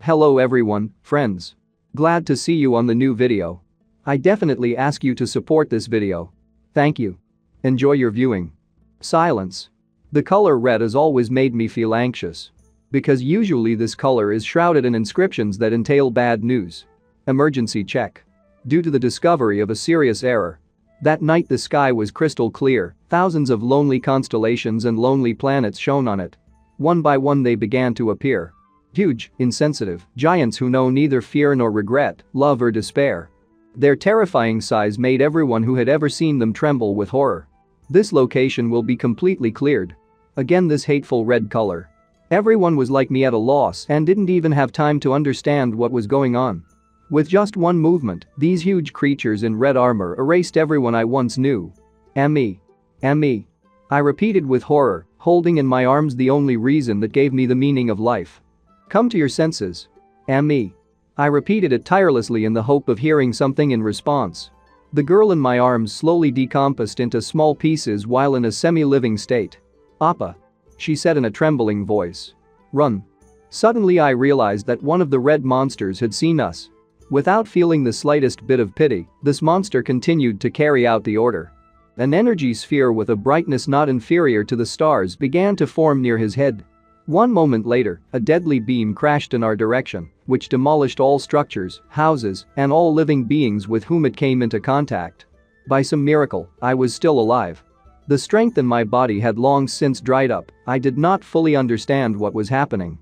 Hello everyone, friends. Glad to see you on the new video. I definitely ask you to support this video. Thank you. Enjoy your viewing. Silence. The color red has always made me feel anxious. Because usually this color is shrouded in inscriptions that entail bad news. Emergency check. Due to the discovery of a serious error. That night the sky was crystal clear, thousands of lonely constellations and lonely planets shone on it. One by one they began to appear. Huge, insensitive, giants who know neither fear nor regret, love or despair. Their terrifying size made everyone who had ever seen them tremble with horror. This location will be completely cleared. Again this hateful red color. Everyone was like me at a loss and didn't even have time to understand what was going on. With just one movement, these huge creatures in red armor erased everyone I once knew. Me. I repeated with horror, holding in my arms the only reason that gave me the meaning of life. Come to your senses. Me. I repeated it tirelessly in the hope of hearing something in response. The girl in my arms slowly decomposed into small pieces while in a semi-living state. Appa. She said in a trembling voice. Run. Suddenly I realized that one of the red monsters had seen us. Without feeling the slightest bit of pity, this monster continued to carry out the order. An energy sphere with a brightness not inferior to the stars began to form near his head. One moment later, a deadly beam crashed in our direction, which demolished all structures, houses, and all living beings with whom it came into contact. By some miracle, I was still alive. The strength in my body had long since dried up. I did not fully understand what was happening.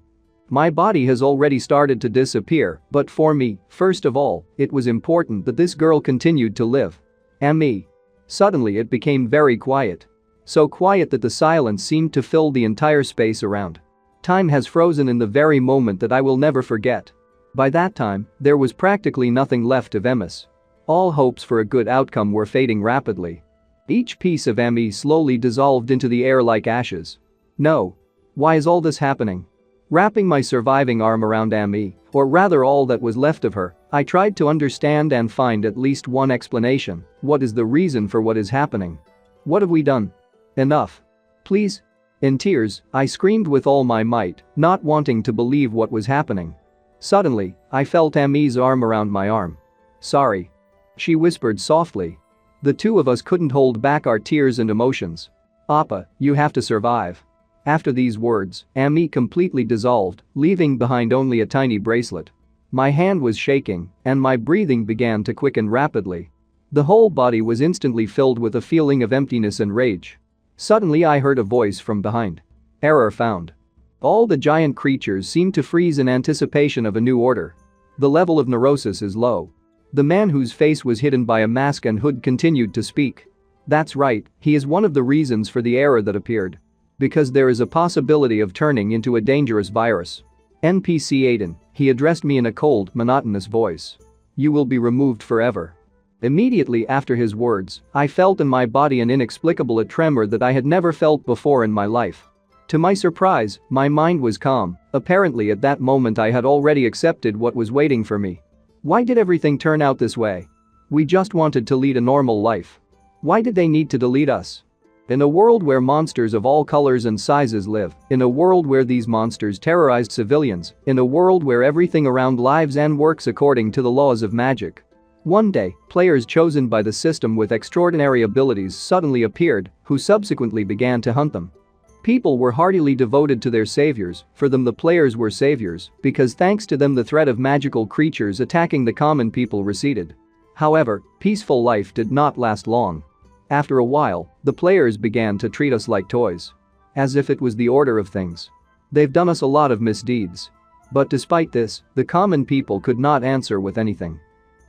My body has already started to disappear, but for me, first of all, it was important that this girl continued to live. Me. Suddenly it became very quiet. So quiet that the silence seemed to fill the entire space around. Time has frozen in the very moment that I will never forget. By that time, there was practically nothing left of Emis. All hopes for a good outcome were fading rapidly. Each piece of Me slowly dissolved into the air like ashes. No. Why is all this happening? Wrapping my surviving arm around Me, or rather all that was left of her, I tried to understand and find at least one explanation. What is the reason for what is happening? What have we done? Enough. Please. In tears, I screamed with all my might, not wanting to believe what was happening. Suddenly, I felt Me's arm around my arm. Sorry. She whispered softly. The two of us couldn't hold back our tears and emotions. Appa, you have to survive. After these words, Me completely dissolved, leaving behind only a tiny bracelet. My hand was shaking, and my breathing began to quicken rapidly. The whole body was instantly filled with a feeling of emptiness and rage. Suddenly I heard a voice from behind. Error found. All the giant creatures seemed to freeze in anticipation of a new order. The level of neurosis is low. The man whose face was hidden by a mask and hood continued to speak. That's right, he is one of the reasons for the error that appeared. Because there is a possibility of turning into a dangerous virus. NPC Aidan, he addressed me in a cold, monotonous voice. You will be removed forever. Immediately after his words, I felt in my body an inexplicable tremor that I had never felt before in my life. To my surprise, my mind was calm. Apparently at that moment I had already accepted what was waiting for me. Why did everything turn out this way? We just wanted to lead a normal life. Why did they need to delete us? In a world where monsters of all colors and sizes live, in a world where these monsters terrorized civilians, in a world where everything around lives and works according to the laws of magic. One day, players chosen by the system with extraordinary abilities suddenly appeared, who subsequently began to hunt them. People were heartily devoted to their saviors. For them the players were saviors, because thanks to them the threat of magical creatures attacking the common people receded. However, peaceful life did not last long. After a while, the players began to treat us like toys. As if it was the order of things. They've done us a lot of misdeeds. But despite this, the common people could not answer with anything.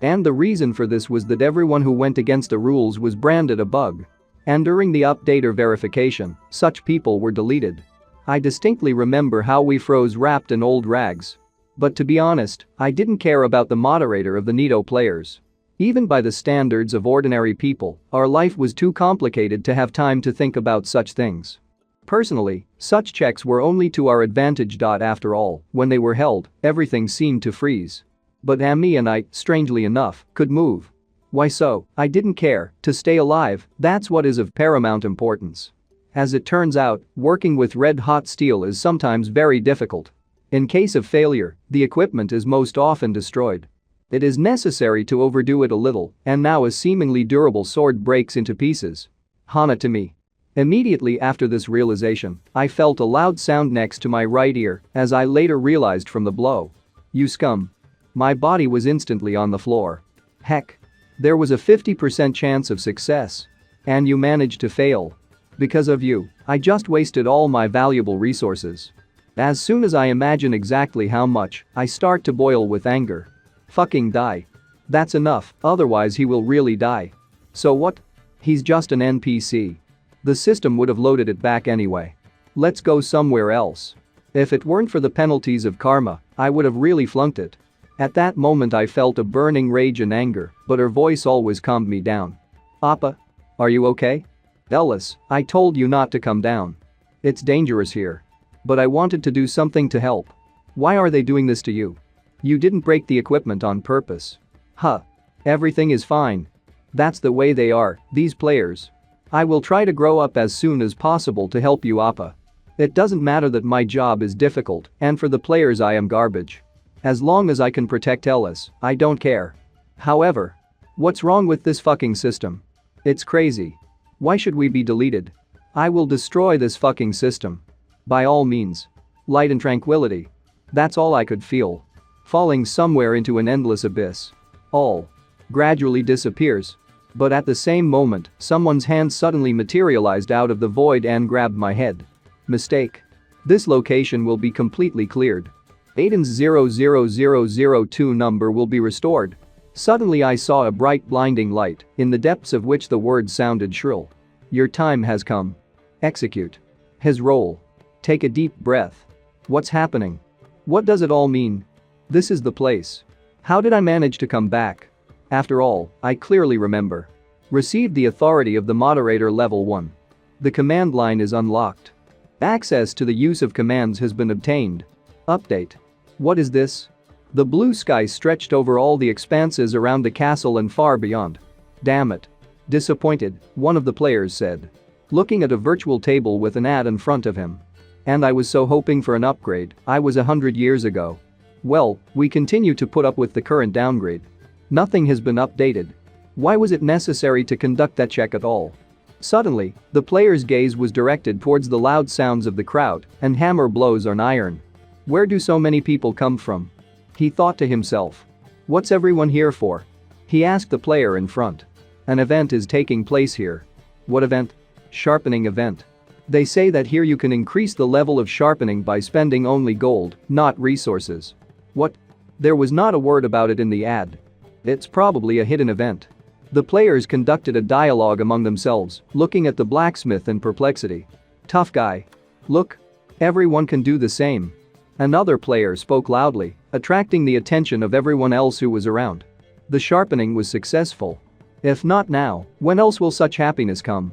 And the reason for this was that everyone who went against the rules was branded a bug. And during the update or verification, such people were deleted. I distinctly remember how we froze wrapped in old rags. But to be honest, I didn't care about the moderator of the Nido players. Even by the standards of ordinary people, our life was too complicated to have time to think about such things. Personally, such checks were only to our advantage. After all, when they were held, everything seemed to freeze. But Me and I, strangely enough, could move. Why so? I didn't care. To stay alive, that's what is of paramount importance. As it turns out, working with red-hot steel is sometimes very difficult. In case of failure, the equipment is most often destroyed. It is necessary to overdo it a little, and now a seemingly durable sword breaks into pieces. Hana to me. Immediately after this realization, I felt a loud sound next to my right ear, as I later realized from the blow. You scum. My body was instantly on the floor. Heck. There was a 50% chance of success. And you managed to fail. Because of you, I just wasted all my valuable resources. As soon as I imagine exactly how much, I start to boil with anger. Fucking die. That's enough, otherwise he will really die. So what? He's just an NPC. The system would have loaded it back anyway. Let's go somewhere else. If it weren't for the penalties of karma, I would have really flunked it. At that moment I felt a burning rage and anger, but her voice always calmed me down. Appa? Are you okay? Elise, I told you not to come down. It's dangerous here. But I wanted to do something to help. Why are they doing this to you? You didn't break the equipment on purpose. Huh. Everything is fine. That's the way they are, these players. I will try to grow up as soon as possible to help you, Appa. It doesn't matter that my job is difficult, and for the players I am garbage. As long as I can protect Elise, I don't care. However, what's wrong with this fucking system? It's crazy. Why should we be deleted? I will destroy this fucking system. By all means. Light and tranquility. That's all I could feel. Falling somewhere into an endless abyss. All gradually disappears. But at the same moment, someone's hand suddenly materialized out of the void and grabbed my head. Mistake. This location will be completely cleared. Aidan's 00002 number will be restored. Suddenly I saw a bright blinding light, in the depths of which the words sounded shrill. Your time has come. Execute. His role. Take a deep breath. What's happening? What does it all mean? This is the place. How did I manage to come back? After all, I clearly remember. Received the authority of the Moderator Level 1. The command line is unlocked. Access to the use of commands has been obtained. Update. What is this? The blue sky stretched over all the expanses around the castle and far beyond. Damn it. Disappointed, one of the players said. Looking at a virtual table with an ad in front of him. And I was so hoping for an upgrade, I was 100 years ago. Well, we continue to put up with the current downgrade. Nothing has been updated. Why was it necessary to conduct that check at all? Suddenly, the player's gaze was directed towards the loud sounds of the crowd and hammer blows on iron. Where do so many people come from? He thought to himself. What's everyone here for? He asked the player in front. An event is taking place here. What event? Sharpening event. They say that here you can increase the level of sharpening by spending only gold, not resources. What? There was not a word about it in the ad. It's probably a hidden event. The players conducted a dialogue among themselves, looking at the blacksmith in perplexity. Tough guy. Look. Everyone can do the same. Another player spoke loudly, attracting the attention of everyone else who was around. The sharpening was successful. If not now, when else will such happiness come?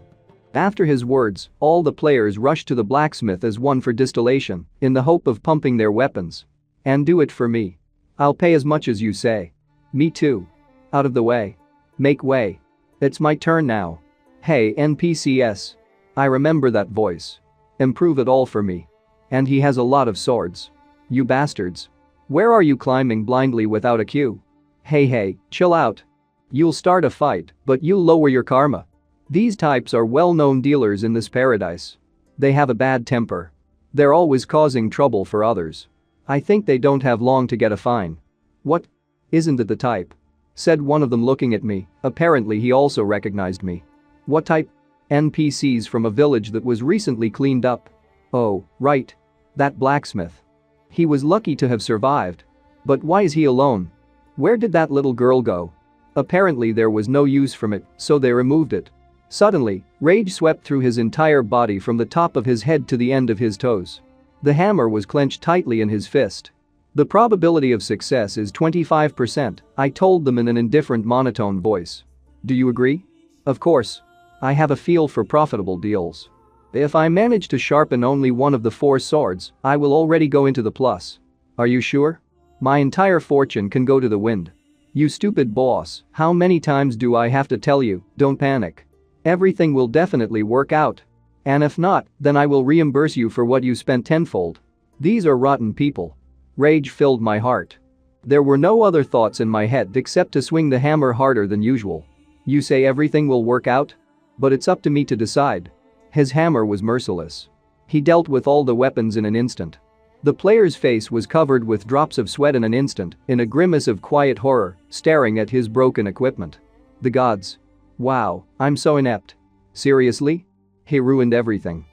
After his words, all the players rushed to the blacksmith as one for distillation, in the hope of pumping their weapons. And do it for me. I'll pay as much as you say. Me too. Out of the way. Make way. It's my turn now. Hey NPCs. I remember that voice. Improve it all for me. And he has a lot of swords. You bastards. Where are you climbing blindly without a cue? Hey, chill out. You'll start a fight, but you'll lower your karma. These types are well-known dealers in this paradise. They have a bad temper. They're always causing trouble for others. I think they don't have long to get a fine. What? Isn't it the type? Said one of them looking at me, apparently he also recognized me. What type? NPCs from a village that was recently cleaned up. Oh, right. That blacksmith. He was lucky to have survived. But why is he alone? Where did that little girl go? Apparently there was no use from it, so they removed it. Suddenly, rage swept through his entire body from the top of his head to the end of his toes. The hammer was clenched tightly in his fist. The probability of success is 25%, I told them in an indifferent monotone voice. Do you agree? Of course. I have a feel for profitable deals. If I manage to sharpen only one of the 4 swords, I will already go into the plus. Are you sure? My entire fortune can go to the wind. You stupid boss, how many times do I have to tell you, don't panic. Everything will definitely work out. And if not, then I will reimburse you for what you spent tenfold. These are rotten people. Rage filled my heart. There were no other thoughts in my head except to swing the hammer harder than usual. You say everything will work out? But it's up to me to decide. His hammer was merciless. He dealt with all the weapons in an instant. The player's face was covered with drops of sweat in an instant, in a grimace of quiet horror, staring at his broken equipment. The gods. Wow, I'm so inept. Seriously? He ruined everything.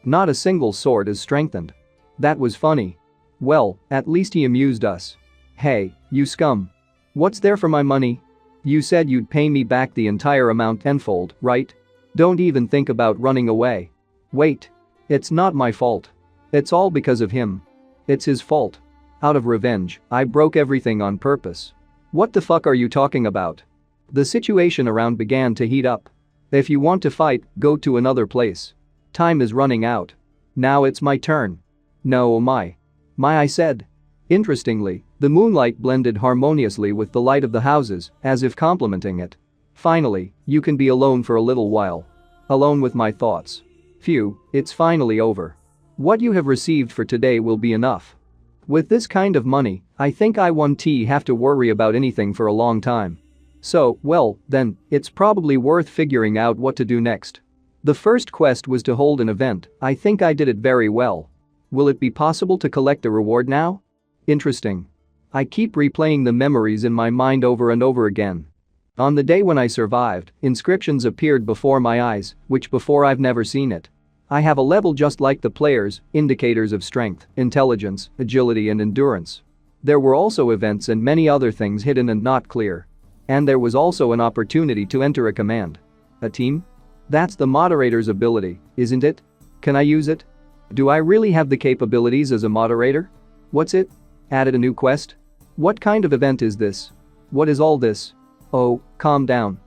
Not a single sword is strengthened. That was funny. Well, at least he amused us. Hey, you scum. What's there for my money? You said you'd pay me back the entire amount tenfold, right? Don't even think about running away. Wait. It's not my fault. It's all because of him. It's his fault. Out of revenge, I broke everything on purpose. What the fuck are you talking about? The situation around began to heat up. If you want to fight, go to another place. Time is running out. Now it's my turn. No, my, I said. Interestingly, the moonlight blended harmoniously with the light of the houses, as if complementing it. Finally, you can be alone for a little while. Alone with my thoughts. Phew, it's finally over. What you have received for today will be enough. With this kind of money, I think I won't have to worry about anything for a long time. So, well, then, it's probably worth figuring out what to do next. The first quest was to hold an event. I think I did it very well. Will it be possible to collect a reward now? Interesting. I keep replaying the memories in my mind over and over again. On the day when I survived, inscriptions appeared before my eyes, which before I've never seen it. I have a level just like the players, indicators of strength, intelligence, agility and endurance. There were also events and many other things hidden and not clear. And there was also an opportunity to enter a command. A team? That's the moderator's ability, isn't it? Can I use it? Do I really have the capabilities as a moderator? What's it? Added a new quest? What kind of event is this? What is all this? Oh, calm down.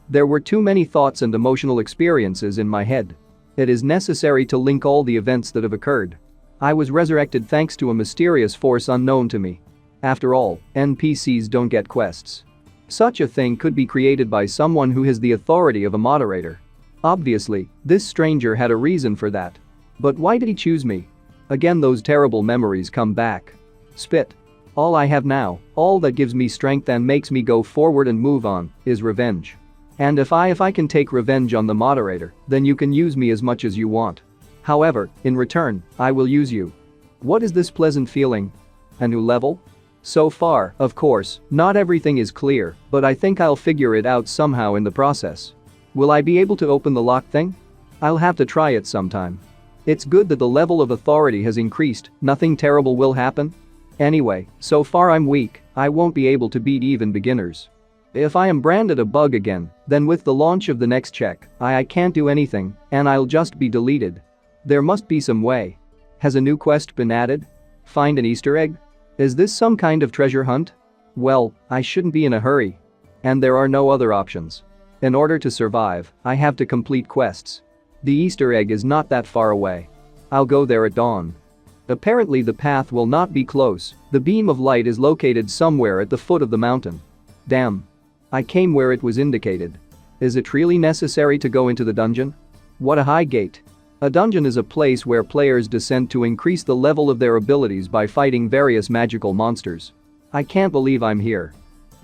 There were too many thoughts and emotional experiences in my head. It is necessary to link all the events that have occurred. I was resurrected thanks to a mysterious force unknown to me. After all, NPCs don't get quests. Such a thing could be created by someone who has the authority of a moderator. Obviously, this stranger had a reason for that. But why did he choose me? Again, those terrible memories come back. Spit. All I have now, all that gives me strength and makes me go forward and move on, is revenge. And if I can take revenge on the moderator, then you can use me as much as you want. However, in return, I will use you. What is this pleasant feeling? A new level? So far, of course, not everything is clear, but I think I'll figure it out somehow in the process. Will I be able to open the lock thing? I'll have to try it sometime. It's good that the level of authority has increased, nothing terrible will happen. Anyway, so far I'm weak, I won't be able to beat even beginners. If I am branded a bug again, then with the launch of the next check, I can't do anything, and I'll just be deleted. There must be some way. Has a new quest been added? Find an Easter egg? Is this some kind of treasure hunt? Well, I shouldn't be in a hurry. And there are no other options. In order to survive, I have to complete quests. The Easter egg is not that far away. I'll go there at dawn. Apparently the path will not be close, the beam of light is located somewhere at the foot of the mountain. Damn. I came where it was indicated. Is it really necessary to go into the dungeon? What a high gate. A dungeon is a place where players descend to increase the level of their abilities by fighting various magical monsters. I can't believe I'm here.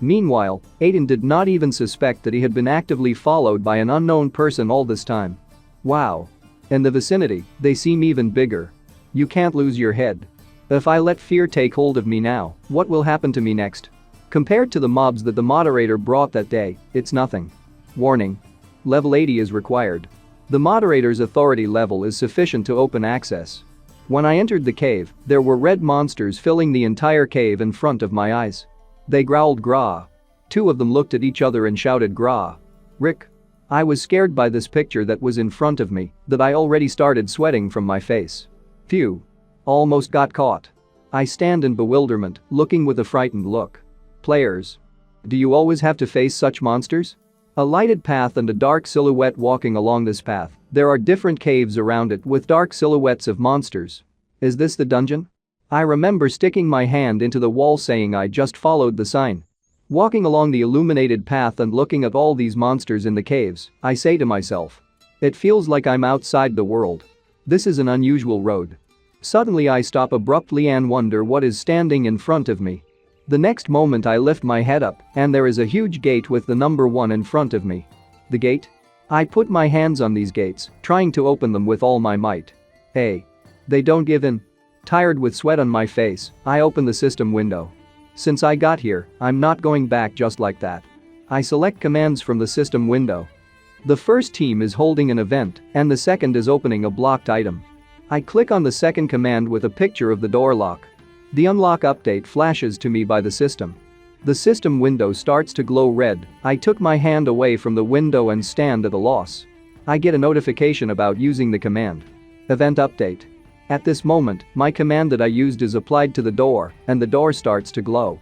Meanwhile, Aidan did not even suspect that he had been actively followed by an unknown person all this time. Wow. In the vicinity, they seem even bigger. You can't lose your head. If I let fear take hold of me now, what will happen to me next? Compared to the mobs that the moderator brought that day, it's nothing. Warning. Level 80 is required. The moderator's authority level is sufficient to open access. When I entered the cave, there were red monsters filling the entire cave in front of my eyes. They growled "Grah." Two of them looked at each other and shouted "Grah." Rick. I was scared by this picture that was in front of me, that I already started sweating from my face. Phew. Almost got caught. I stand in bewilderment, looking with a frightened look. Players. Do you always have to face such monsters? A lighted path and a dark silhouette walking along this path. There are different caves around it with dark silhouettes of monsters. Is this the dungeon? I remember sticking my hand into the wall saying I just followed the sign. Walking along the illuminated path and looking at all these monsters in the caves, I say to myself. It feels like I'm outside the world. This is an unusual road. Suddenly I stop abruptly and wonder what is standing in front of me. The next moment I lift my head up and there is a huge gate with the number 1 in front of me. The gate? I put my hands on these gates, trying to open them with all my might. Hey. They don't give in. Tired with sweat on my face, I open the system window. Since I got here, I'm not going back just like that. I select commands from the system window. The first team is holding an event and the second is opening a blocked item. I click on the second command with a picture of the door lock. The unlock update flashes to me by the system. The system window starts to glow red. I took my hand away from the window and stand at a loss. I get a notification about using the command. Event update. At this moment, my command that I used is applied to the door and the door starts to glow.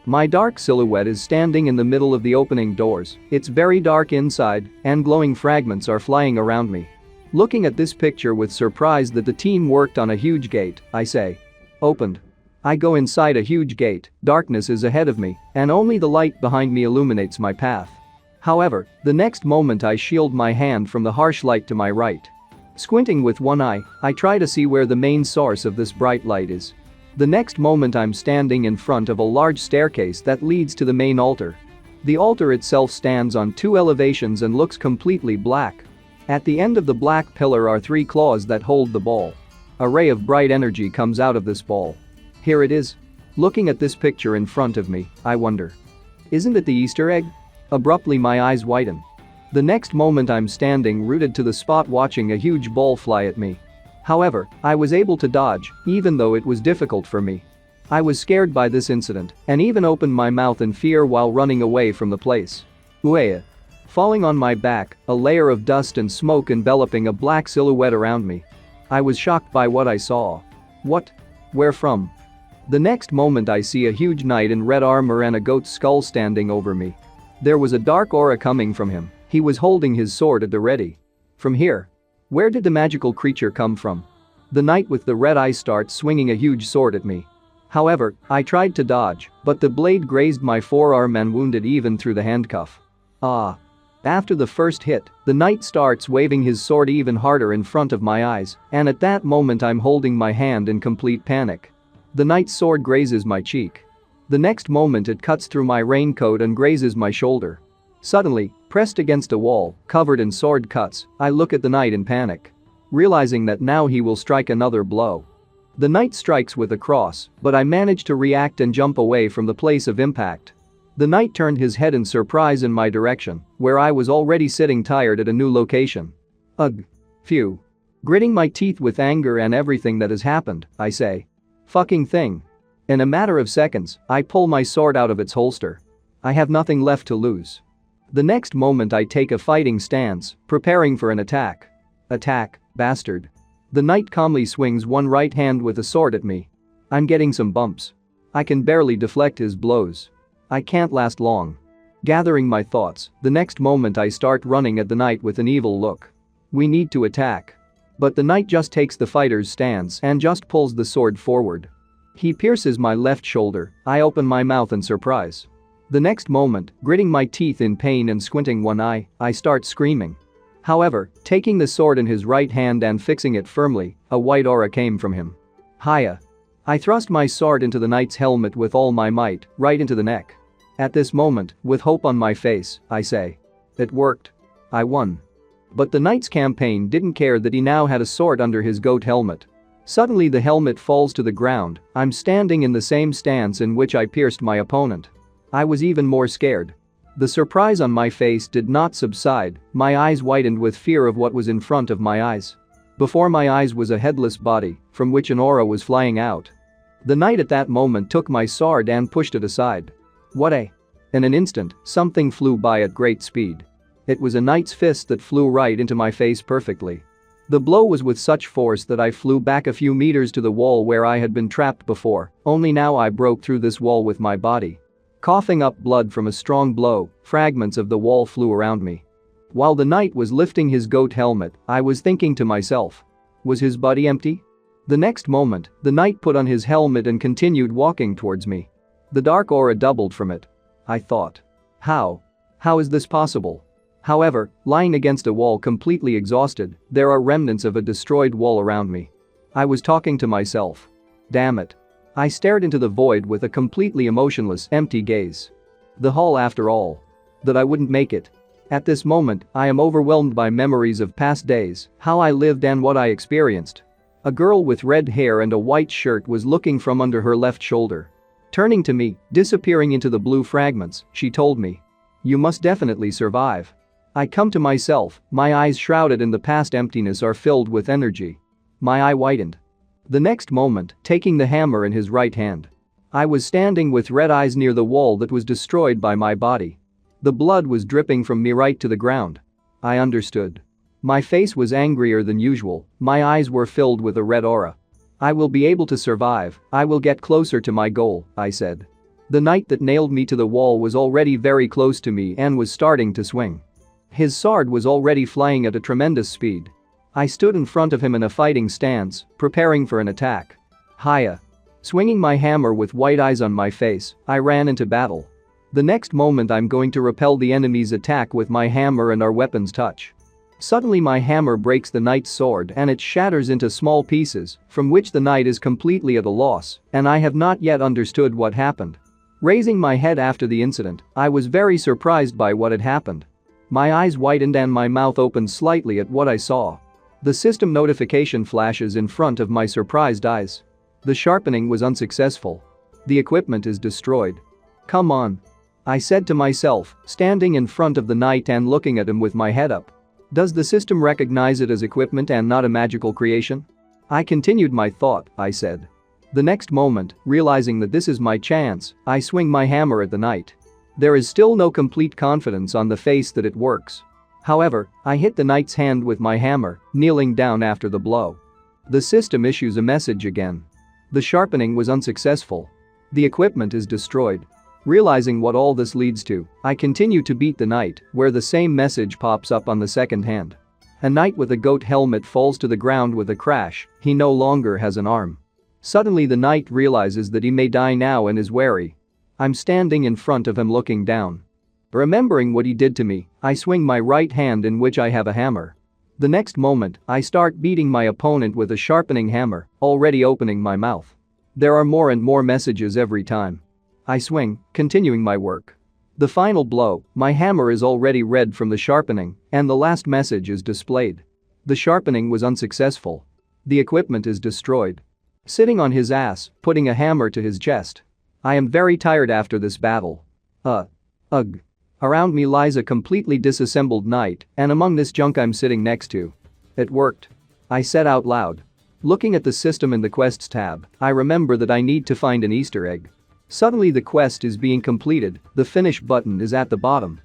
My dark silhouette is standing in the middle of the opening doors. It's very dark inside and glowing fragments are flying around me. Looking at this picture with surprise that the team worked on a huge gate, I say. Opened. I go inside a huge gate, darkness is ahead of me, and only the light behind me illuminates my path. However, the next moment I shield my hand from the harsh light to my right. Squinting with one eye, I try to see where the main source of this bright light is. The next moment I'm standing in front of a large staircase that leads to the main altar. The altar itself stands on 2 elevations and looks completely black. At the end of the black pillar are 3 claws that hold the ball. A ray of bright energy comes out of this ball. Here it is. Looking at this picture in front of me, I wonder. Isn't it the Easter egg? Abruptly my eyes widen. The next moment I'm standing rooted to the spot watching a huge ball fly at me. However, I was able to dodge, even though it was difficult for me. I was scared by this incident and even opened my mouth in fear while running away from the place. Uea. Falling on my back, a layer of dust and smoke enveloping a black silhouette around me. I was shocked by what I saw. What? Where from? The next moment I see a huge knight in red armor and a goat's skull standing over me. There was a dark aura coming from him. He was holding his sword at the ready. From here. Where did the magical creature come from? The knight with the red eyes starts swinging a huge sword at me. However, I tried to dodge, but the blade grazed my forearm and wounded even through the handcuff. Ah. After the first hit, the knight starts waving his sword even harder in front of my eyes, and at that moment I'm holding my hand in complete panic. The knight's sword grazes my cheek. The next moment it cuts through my raincoat and grazes my shoulder. Suddenly, pressed against a wall, covered in sword cuts, I look at the knight in panic. Realizing that now he will strike another blow. The knight strikes with a cross, but I manage to react and jump away from the place of impact. The knight turned his head in surprise in my direction, where I was already sitting tired at a new location. Ugh. Phew. Gritting my teeth with anger and everything that has happened, I say. Fucking thing. In a matter of seconds, I pull my sword out of its holster. I have nothing left to lose. The next moment I take a fighting stance, preparing for an attack. Attack, bastard. The knight calmly swings one right hand with a sword at me. I'm getting some bumps. I can barely deflect his blows. I can't last long. Gathering my thoughts, the next moment I start running at the knight with an evil look. We need to attack. But the knight just takes the fighter's stance and just pulls the sword forward. He pierces my left shoulder. I open my mouth in surprise. The next moment, gritting my teeth in pain and squinting one eye, I start screaming. However, taking the sword in his right hand and fixing it firmly, a white aura came from him. Hiya. I thrust my sword into the knight's helmet with all my might, right into the neck. At this moment, with hope on my face, I say. It worked. I won. But the knight's campaign didn't care that he now had a sword under his goat helmet. Suddenly the helmet falls to the ground. I'm standing in the same stance in which I pierced my opponent. I was even more scared. The surprise on my face did not subside. My eyes widened with fear of what was in front of my eyes. Before my eyes was a headless body, from which an aura was flying out. The knight at that moment took my sword and pushed it aside. What a. In an instant, something flew by at great speed. It was a knight's fist that flew right into my face perfectly. The blow was with such force that I flew back a few meters to the wall where I had been trapped before, only now I broke through this wall with my body. Coughing up blood from a strong blow, fragments of the wall flew around me. While the knight was lifting his goat helmet, I was thinking to myself. Was his body empty? The next moment, the knight put on his helmet and continued walking towards me. The dark aura doubled from it. I thought. How? How is this possible? However, lying against a wall completely exhausted, there are remnants of a destroyed wall around me. I was talking to myself. Damn it. I stared into the void with a completely emotionless, empty gaze. The hall after all. That I wouldn't make it. At this moment, I am overwhelmed by memories of past days, how I lived and what I experienced. A girl with red hair and a white shirt was looking from under her left shoulder. Turning to me, disappearing into the blue fragments, she told me. You must definitely survive. I come to myself, my eyes shrouded in the past emptiness are filled with energy. My eye widened. The next moment, taking the hammer in his right hand. I was standing with red eyes near the wall that was destroyed by my body. The blood was dripping from me right to the ground. I understood. My face was angrier than usual, my eyes were filled with a red aura. I will be able to survive, I will get closer to my goal, I said. The knight that nailed me to the wall was already very close to me and was starting to swing. His sword was already flying at a tremendous speed. I stood in front of him in a fighting stance, preparing for an attack. Hiya. Swinging my hammer with white eyes on my face, I ran into battle. The next moment I'm going to repel the enemy's attack with my hammer and our weapons touch. Suddenly my hammer breaks the knight's sword and it shatters into small pieces, from which the knight is completely at a loss, and I have not yet understood what happened. Raising my head after the incident, I was very surprised by what had happened. My eyes widened and my mouth opened slightly at what I saw. The system notification flashes in front of my surprised eyes. The sharpening was unsuccessful. The equipment is destroyed. Come on. I said to myself, standing in front of the knight and looking at him with my head up. Does the system recognize it as equipment and not a magical creation? I continued my thought, I said. The next moment, realizing that this is my chance, I swing my hammer at the knight. There is still no complete confidence on the face that it works. However, I hit the knight's hand with my hammer, kneeling down after the blow. The system issues a message again. The sharpening was unsuccessful. The equipment is destroyed. Realizing what all this leads to, I continue to beat the knight, where the same message pops up on the second hand. A knight with a goat helmet falls to the ground with a crash, he no longer has an arm. Suddenly the knight realizes that he may die now and is wary. I'm standing in front of him looking down. Remembering what he did to me, I swing my right hand in which I have a hammer. The next moment, I start beating my opponent with a sharpening hammer, already opening my mouth. There are more and more messages every time. I swing, continuing my work. The final blow, my hammer is already red from the sharpening, and the last message is displayed. The sharpening was unsuccessful. The equipment is destroyed. Sitting on his ass, putting a hammer to his chest. I am very tired after this battle. Ugh. Around me lies a completely disassembled knight, and among this junk I'm sitting next to. It worked. I said out loud. Looking at the system in the quests tab, I remember that I need to find an Easter egg. Suddenly the quest is being completed, the finish button is at the bottom.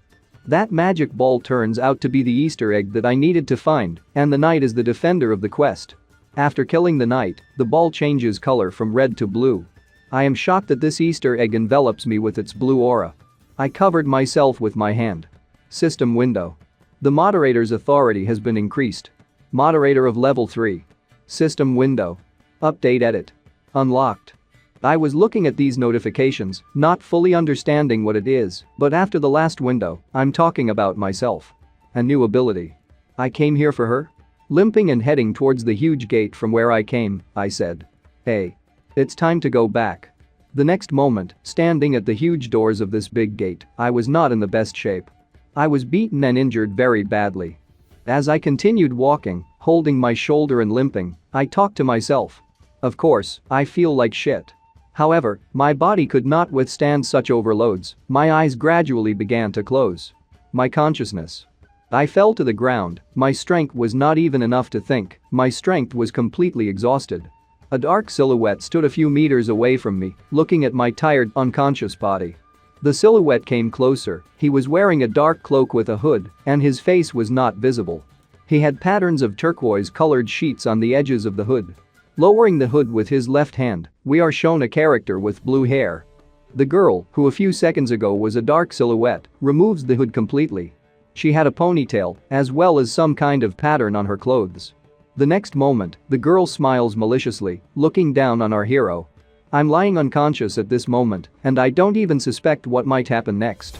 That magic ball turns out to be the Easter egg that I needed to find, and the knight is the defender of the quest. After killing the knight, the ball changes color from red to blue. I am shocked that this Easter egg envelops me with its blue aura. I covered myself with my hand. System window. The moderator's authority has been increased. Moderator of level 3. System window. Update edit. Unlocked. I was looking at these notifications, not fully understanding what it is, but after the last window, I'm talking about myself. A new ability. I came here for her? Limping and heading towards the huge gate from where I came, I said. Hey. It's time to go back. The next moment, standing at the huge doors of this big gate, I was not in the best shape. I was beaten and injured very badly. As I continued walking, holding my shoulder and limping, I talked to myself. Of course, I feel like shit. However, my body could not withstand such overloads, my eyes gradually began to close. My consciousness. I fell to the ground, my strength was not even enough to think, my strength was completely exhausted. A dark silhouette stood a few meters away from me, looking at my tired, unconscious body. The silhouette came closer, he was wearing a dark cloak with a hood, and his face was not visible. He had patterns of turquoise-colored sheets on the edges of the hood. Lowering the hood with his left hand, we are shown a character with blue hair. The girl, who a few seconds ago was a dark silhouette, removes the hood completely. She had a ponytail, as well as some kind of pattern on her clothes. The next moment, the girl smiles maliciously, looking down on our hero. I'm lying unconscious at this moment, and I don't even suspect what might happen next.